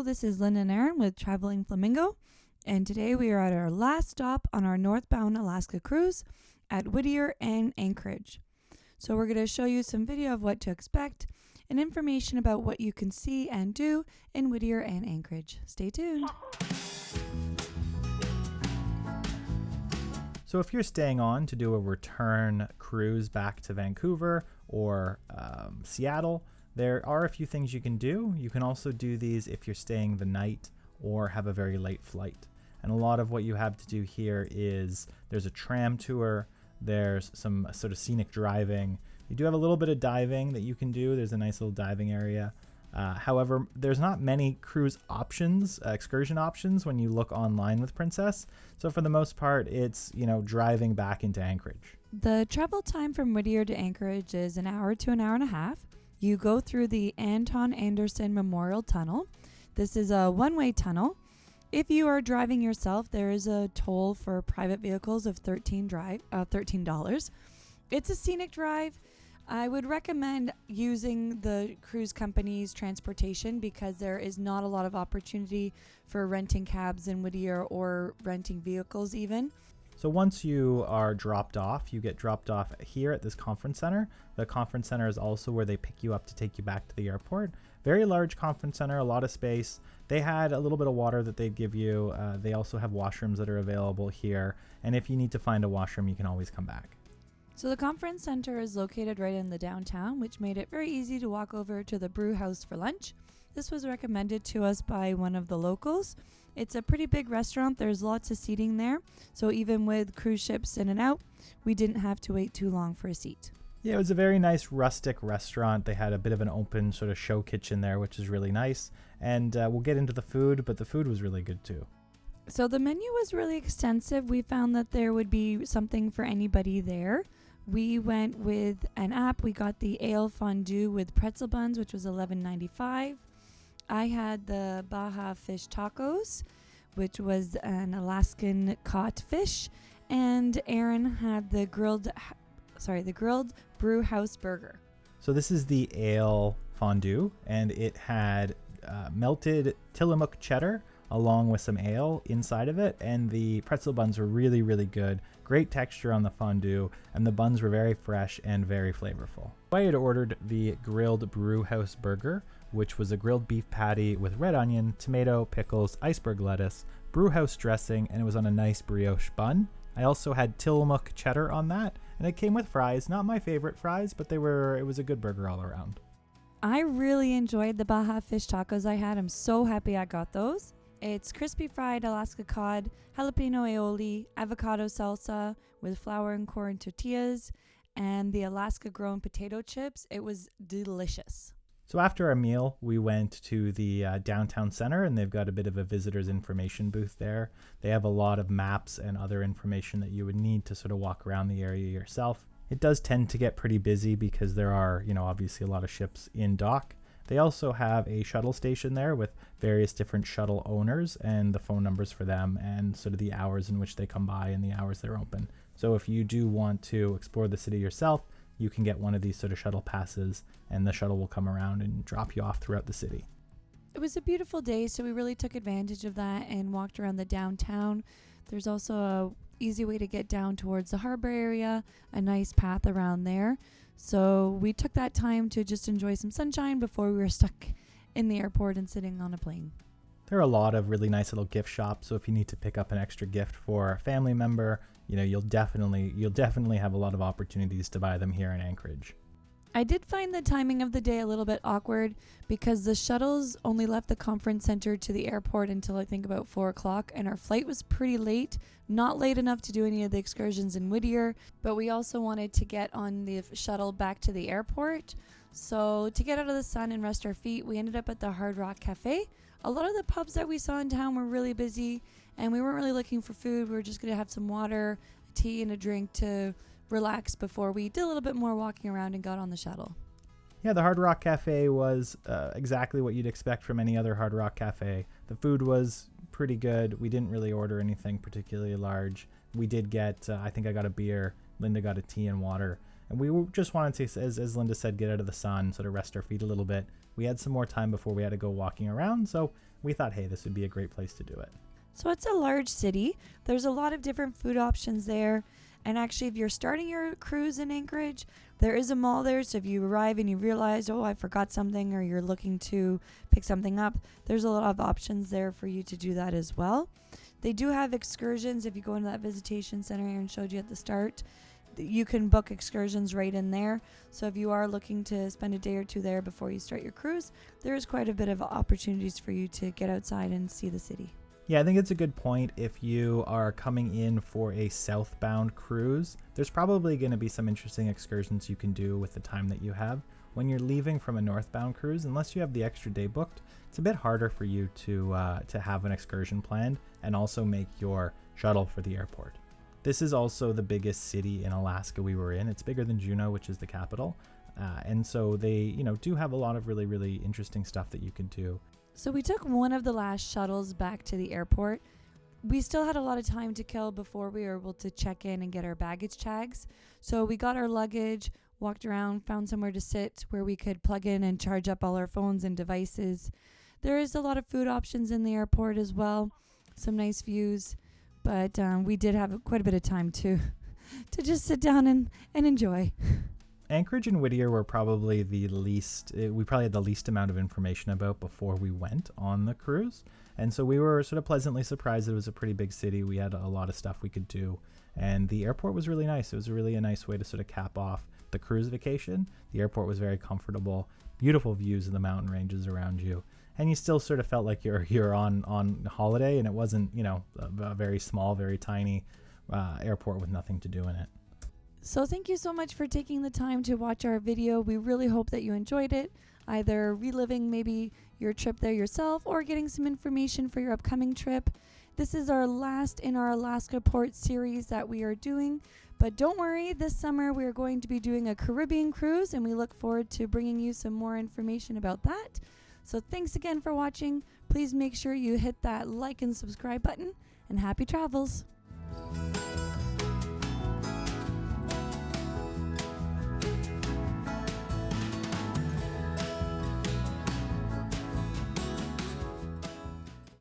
this is Lynn and Aaron with Traveling Flamingo, and today we are at our last stop on our northbound Alaska cruise at Whittier and Anchorage. So we're going to show you some video of what to expect and information about what you can see and do in Whittier and Anchorage. Stay tuned. So if you're staying on to do a return cruise back to Vancouver or Seattle, there are a few things you can do. You can also do these if you're staying the night or have a very late flight. And a lot of what you have to do here is there's a tram tour, there's some sort of scenic driving. You do have a little bit of diving that you can do. There's a nice little diving area. However, there's not many cruise options, excursion options when you look online with Princess. So for the most part, it's, driving back into Anchorage. The travel time from Whittier to Anchorage is an hour to an hour and a half. You go through the Anton Anderson Memorial Tunnel. This is a one-way tunnel. If you are driving yourself, there is a toll for private vehicles of $13. It's a scenic drive. I would recommend using the cruise company's transportation because there is not a lot of opportunity for renting cabs in Whittier or renting vehicles even. So once you are dropped off, you get dropped off here at this conference center. The conference center is also where they pick you up to take you back to the airport. Very large conference center, a lot of space. They had a little bit of water that they'd give you. They also have washrooms that are available here. And if you need to find a washroom, you can always come back. So the conference center is located right in the downtown, which made it very easy to walk over to the brew house for lunch. This was recommended to us by one of the locals. It's a pretty big restaurant. There's lots of seating there. So even with cruise ships in and out, we didn't have to wait too long for a seat. Yeah, it was a very nice rustic restaurant. They had a bit of an open sort of show kitchen there, which is really nice. And we'll get into the food, but the food was really good too. So the menu was really extensive. We found that there would be something for anybody there. We went with an app. We got the ale fondue with pretzel buns, which was $11.95. I had the Baja fish tacos, which was an Alaskan caught fish, and Aaron had the grilled brew house burger. So this is the ale fondue, and it had melted Tillamook cheddar along with some ale inside of it, and the pretzel buns were really, really good. Great texture on the fondue, and the buns were very fresh and very flavorful. I had ordered the grilled brew house burger, which was a grilled beef patty with red onion, tomato, pickles, iceberg lettuce, brew house dressing, and it was on a nice brioche bun. I also had Tillamook cheddar on that, and it came with fries. Not my favorite fries, but it was a good burger all around. I really enjoyed the Baja fish tacos I had. I'm so happy I got those. It's crispy fried Alaska cod, jalapeno aioli, avocado salsa with flour and corn tortillas, and the Alaska grown potato chips. It was delicious. So after our meal, we went to the downtown center, and they've got a bit of a visitor's information booth there. They have a lot of maps and other information that you would need to sort of walk around the area yourself. It does tend to get pretty busy because there are, obviously a lot of ships in dock. They also have a shuttle station there with various different shuttle owners and the phone numbers for them and sort of the hours in which they come by and the hours they're open. So if you do want to explore the city yourself, you can get one of these sort of shuttle passes, and the shuttle will come around and drop you off throughout the city. It was a beautiful day, so we really took advantage of that and walked around the downtown. There's also a easy way to get down towards the harbor area, a nice path around there. So we took that time to just enjoy some sunshine before we were stuck in the airport and sitting on a plane. There are a lot of really nice little gift shops, so if you need to pick up an extra gift for a family member, you'll definitely have a lot of opportunities to buy them here in Anchorage. I did find the timing of the day a little bit awkward because the shuttles only left the conference center to the airport until I think about 4 o'clock, and our flight was pretty late. Not late enough to do any of the excursions in Whittier, but we also wanted to get on the shuttle back to the airport. So to get out of the sun and rest our feet, we ended up at the Hard Rock Cafe. A lot of the pubs that we saw in town were really busy, and we weren't really looking for food. We were just going to have some water, tea, and a drink to relax before we did a little bit more walking around and got on the shuttle. Yeah, the Hard Rock Cafe was exactly what you'd expect from any other Hard Rock Cafe. The food was pretty good. We didn't really order anything particularly large. We did get, I think I got a beer, Linda got a tea and water, And just wanted to, as Linda said, get out of the sun, sort of rest our feet a little bit. We had some more time before we had to go walking around, so we thought, hey, this would be a great place to do it. So it's a large city. There's a lot of different food options there. And actually, if you're starting your cruise in Anchorage, there is a mall there. So if you arrive and you realize, oh, I forgot something, or you're looking to pick something up, there's a lot of options there for you to do that as well. They do have excursions. If you go into that visitation center Aaron showed you at the start, you can book excursions right in there. So if you are looking to spend a day or two there before you start your cruise, there is quite a bit of opportunities for you to get outside and see the city. Yeah, I think it's a good point. If you are coming in for a southbound cruise, there's probably going to be some interesting excursions you can do with the time that you have. When you're leaving from a northbound cruise, unless you have the extra day booked, it's a bit harder for you to have an excursion planned and also make your shuttle for the airport. This is also the biggest city in Alaska we were in. It's bigger than Juneau, which is the capital. And so they, do have a lot of really, really interesting stuff that you can do. So we took one of the last shuttles back to the airport. We still had a lot of time to kill before we were able to check in and get our baggage tags. So we got our luggage, walked around, found somewhere to sit where we could plug in and charge up all our phones and devices. There is a lot of food options in the airport as well, some nice views, but we did have quite a bit of time to just sit down and enjoy. Anchorage and Whittier were probably we probably had the least amount of information about before we went on the cruise. And so we were sort of pleasantly surprised that it was a pretty big city. We had a lot of stuff we could do. And the airport was really nice. It was really a nice way to sort of cap off the cruise vacation. The airport was very comfortable, beautiful views of the mountain ranges around you. And you still sort of felt like you're on holiday, and it wasn't, a very small, very tiny airport with nothing to do in it. So thank you so much for taking the time to watch our video. We really hope that you enjoyed it, either reliving maybe your trip there yourself or getting some information for your upcoming trip. This is our last in our Alaska Port series that we are doing, but don't worry, this summer we are going to be doing a Caribbean cruise, and we look forward to bringing you some more information about that. So thanks again for watching. Please make sure you hit that like and subscribe button, and happy travels.